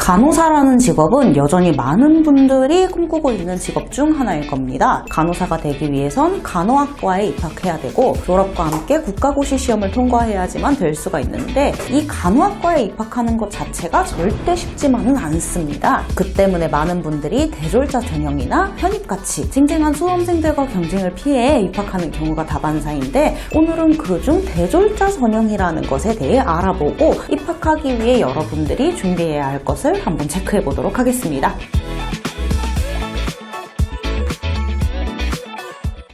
간호사라는 직업은 여전히 많은 분들이 꿈꾸고 있는 직업 중 하나일 겁니다. 간호사가 되기 위해선 간호학과에 입학해야 되고 졸업과 함께 국가고시 시험을 통과해야지만 될 수가 있는데 이 간호학과에 입학하는 것 자체가 절대 쉽지만은 않습니다. 그 때문에 많은 분들이 대졸자 전형이나 편입같이 쟁쟁한 수험생들과 경쟁을 피해 입학하는 경우가 다반사인데 오늘은 그중 대졸자 전형이라는 것에 대해 알아보고 입학하기 위해 여러분들이 준비해야 할 것을 한번 체크해 보도록 하겠습니다.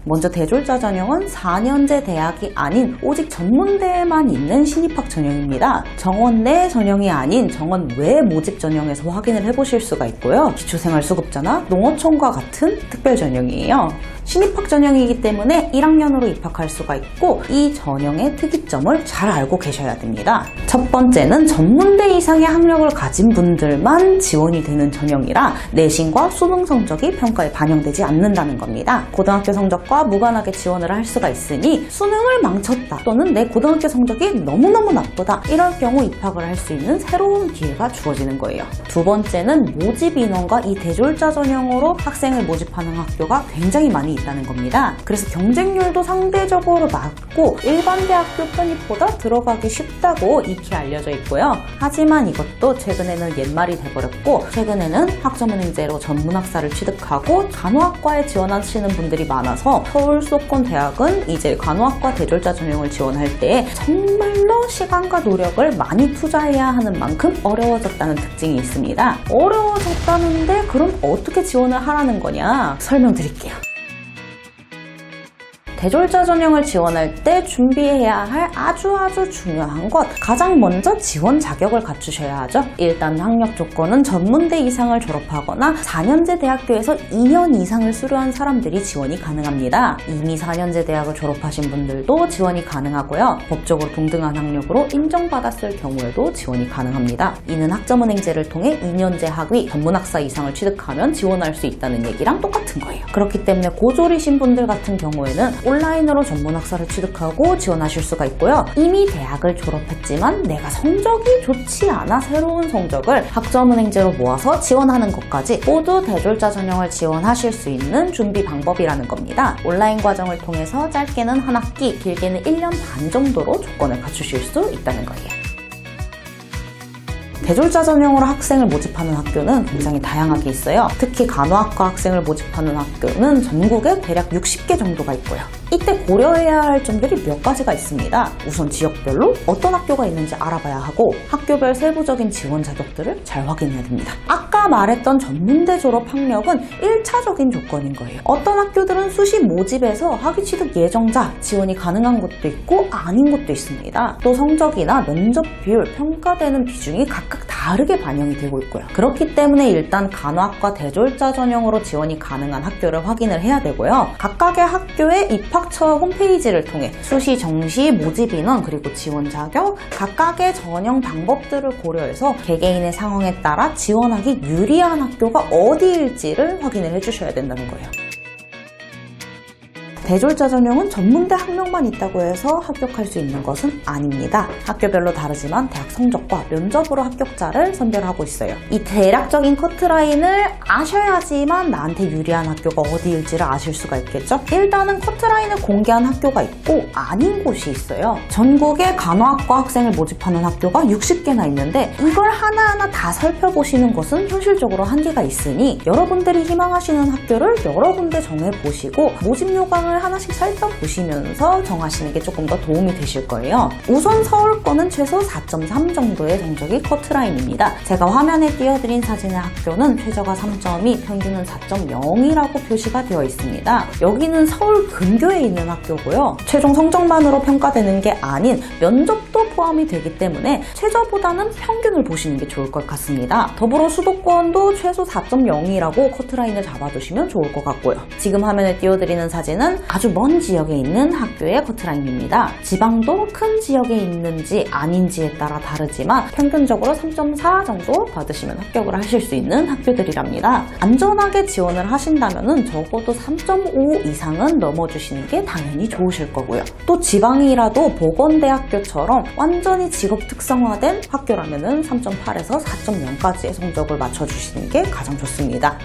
먼저 대졸자 전형은 4년제 대학이 아닌 오직 전문대에만 있는 신입학 전형입니다. 정원 내 전형이 아닌 정원 외 모집 전형에서 확인을 해보실 수가 있고요. 기초생활수급자나 농어촌과 같은 특별 전형이에요. 신입학 전형이기 때문에 1학년으로 입학할 수가 있고 이 전형의 특이점을 잘 알고 계셔야 됩니다. 첫 번째는 전문대 이상의 학력을 가진 분들만 지원이 되는 전형이라 내신과 수능 성적이 평가에 반영되지 않는다는 겁니다. 고등학교 성적과 무관하게 지원을 할 수가 있으니 수능을 망쳤다 또는 내 고등학교 성적이 너무너무 나쁘다 이럴 경우 입학을 할 수 있는 새로운 기회가 주어지는 거예요. 두 번째는 모집 인원과 이 대졸자 전형으로 학생을 모집하는 학교가 굉장히 많이 있다는 겁니다. 그래서 경쟁률도 상대적으로 낮고 일반 대학교 편입보다 들어가기 쉽다고 익히 알려져 있고요. 하지만 이것도 최근에는 옛말이 돼버렸고 최근에는 학점은행제로 전문학사를 취득하고 간호학과에 지원하시는 분들이 많아서 서울 수도권 대학은 이제 간호학과 대졸자 전형을 지원할 때 정말로 시간과 노력을 많이 투자해야 하는 만큼 어려워졌다는 특징이 있습니다. 어려워졌다는데 그럼 어떻게 지원을 하라는 거냐 설명드릴게요. 대졸자 전형을 지원할 때 준비해야 할 아주 중요한 것 가장 먼저 지원 자격을 갖추셔야 하죠. 일단 학력 조건은 전문대 이상을 졸업하거나 4년제 대학교에서 2년 이상을 수료한 사람들이 지원이 가능합니다. 이미 4년제 대학을 졸업하신 분들도 지원이 가능하고요. 법적으로 동등한 학력으로 인정받았을 경우에도 지원이 가능합니다. 이는 학점은행제를 통해 2년제 학위 전문학사 이상을 취득하면 지원할 수 있다는 얘기랑 똑같은 거예요. 그렇기 때문에 고졸이신 분들 같은 경우에는 온라인으로 전문학사를 취득하고 지원하실 수가 있고요. 이미 대학을 졸업했지만 내가 성적이 좋지 않아 새로운 성적을 학점은행제로 모아서 지원하는 것까지 모두 대졸자 전형을 지원하실 수 있는 준비 방법이라는 겁니다. 온라인 과정을 통해서 짧게는 한 학기, 길게는 1년 반 정도로 조건을 갖추실 수 있다는 거예요. 대졸자 전형으로 학생을 모집하는 학교는 굉장히 다양하게 있어요. 특히 간호학과 학생을 모집하는 학교는 전국에 대략 60개 정도가 있고요. 이때 고려해야 할 점들이 몇 가지가 있습니다. 우선 지역별로 어떤 학교가 있는지 알아봐야 하고 학교별 세부적인 지원 자격들을 잘 확인해야 됩니다. 아까 말했던 전문대 졸업 학력은 1차적인 조건인 거예요. 어떤 학교들은 수시 모집에서 학위 취득 예정자 지원이 가능한 곳도 있고 아닌 곳도 있습니다. 또 성적이나 면접 비율, 평가되는 비중이 각각 다르게 반영이 되고 있고요. 그렇기 때문에 일단 간호학과 대졸자 전형으로 지원이 가능한 학교를 확인을 해야 되고요. 각각의 학교의 입학처 홈페이지를 통해 수시, 정시, 모집 인원 그리고 지원 자격, 각각의 전형 방법들을 고려해서 개개인의 상황에 따라 지원하기 유리한 학교가 어디일지를 확인을 해주셔야 된다는 거예요. 대졸자 전형은 전문대 학력만 있다고 해서 합격할 수 있는 것은 아닙니다. 학교별로 다르지만 대학 성적과 면접으로 합격자를 선별하고 있어요. 이 대략적인 커트라인을 아셔야지만 나한테 유리한 학교가 어디일지를 아실 수가 있겠죠? 일단은 커트라인을 공개한 학교가 있고 아닌 곳이 있어요. 전국에 간호학과 학생을 모집하는 학교가 60개나 있는데 이걸 하나하나 다 살펴보시는 것은 현실적으로 한계가 있으니 여러분들이 희망하시는 학교를 여러 군데 정해보시고 모집 요강을 하나씩 살펴보시면서 정하시는 게 조금 더 도움이 되실 거예요. 우선 서울권은 최소 4.3 정도의 성적이 커트라인입니다. 제가 화면에 띄워드린 사진의 학교는 최저가 3점이 평균은 4.0이라고 표시가 되어 있습니다. 여기는 서울 근교에 있는 학교고요. 최종 성적만으로 평가되는 게 아닌 면접도 포함이 되기 때문에 최저보다는 평균을 보시는 게 좋을 것 같습니다. 더불어 수도권도 최소 4.0이라고 커트라인을 잡아두시면 좋을 것 같고요. 지금 화면에 띄워드리는 사진은 아주 먼 지역에 있는 학교의 커트라인입니다. 지방도 큰 지역에 있는지 아닌지에 따라 다르지만 평균적으로 3.4 정도 받으시면 합격을 하실 수 있는 학교들이랍니다. 안전하게 지원을 하신다면 적어도 3.5 이상은 넘어주시는 게 당연히 좋으실 거고요. 또 지방이라도 보건대학교처럼 완전히 직업 특성화된 학교라면 3.8에서 4.0까지의 성적을 맞춰주시는 게 가장 좋습니다.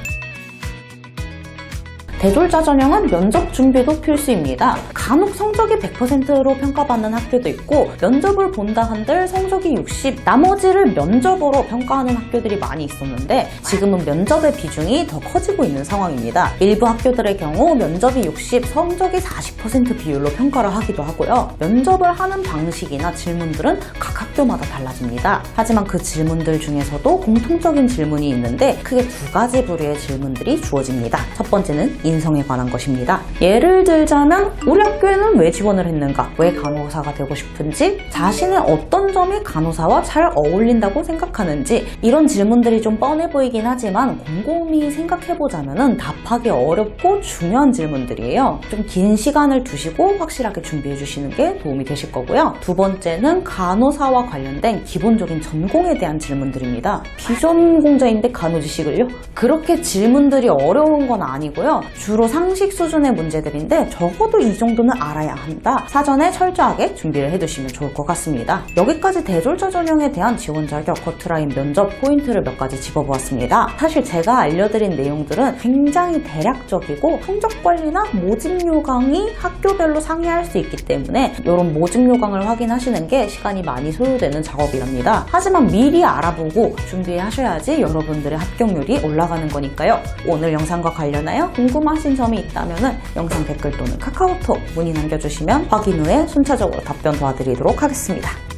대졸자 전형은 면접 준비도 필수입니다. 간혹 성적이 100%로 평가받는 학교도 있고 면접을 본다 한들 성적이 60, 나머지를 면접으로 평가하는 학교들이 많이 있었는데 지금은 면접의 비중이 더 커지고 있는 상황입니다. 일부 학교들의 경우 면접이 60, 성적이 40% 비율로 평가를 하기도 하고요. 면접을 하는 방식이나 질문들은 각 학교마다 달라집니다. 하지만 그 질문들 중에서도 공통적인 질문이 있는데 크게 두 가지 부류의 질문들이 주어집니다. 첫 번째는 인성에 관한 것입니다. 예를 들자면 우리 학교에는 왜 지원을 했는가? 왜 간호사가 되고 싶은지? 자신의 어떤 점이 간호사와 잘 어울린다고 생각하는지? 이런 질문들이 좀 뻔해 보이긴 하지만 곰곰이 생각해보자면 답하기 어렵고 중요한 질문들이에요. 좀 긴 시간을 두시고 확실하게 준비해 주시는 게 도움이 되실 거고요. 두 번째는 간호사와 관련된 기본적인 전공에 대한 질문들입니다. 비전공자인데 간호지식을요? 그렇게 질문들이 어려운 건 아니고요. 주로 상식 수준의 문제들인데 적어도 이 정도는 알아야 한다. 사전에 철저하게 준비를 해두시면 좋을 것 같습니다. 여기까지 대졸자 전형에 대한 지원 자격, 커트라인, 면접 포인트를 몇 가지 짚어보았습니다. 사실 제가 알려드린 내용들은 굉장히 대략적이고 성적 관리나 모집 요강이 학교별로 상이할 수 있기 때문에 이런 모집 요강을 확인하시는 게 시간이 많이 소요되는 작업이랍니다. 하지만 미리 알아보고 준비하셔야지 여러분들의 합격률이 올라가는 거니까요. 오늘 영상과 관련하여 궁금하신 점이 있다면 영상 댓글 또는 카카오톡 문의 남겨주시면 확인 후에 순차적으로 답변 도와드리도록 하겠습니다.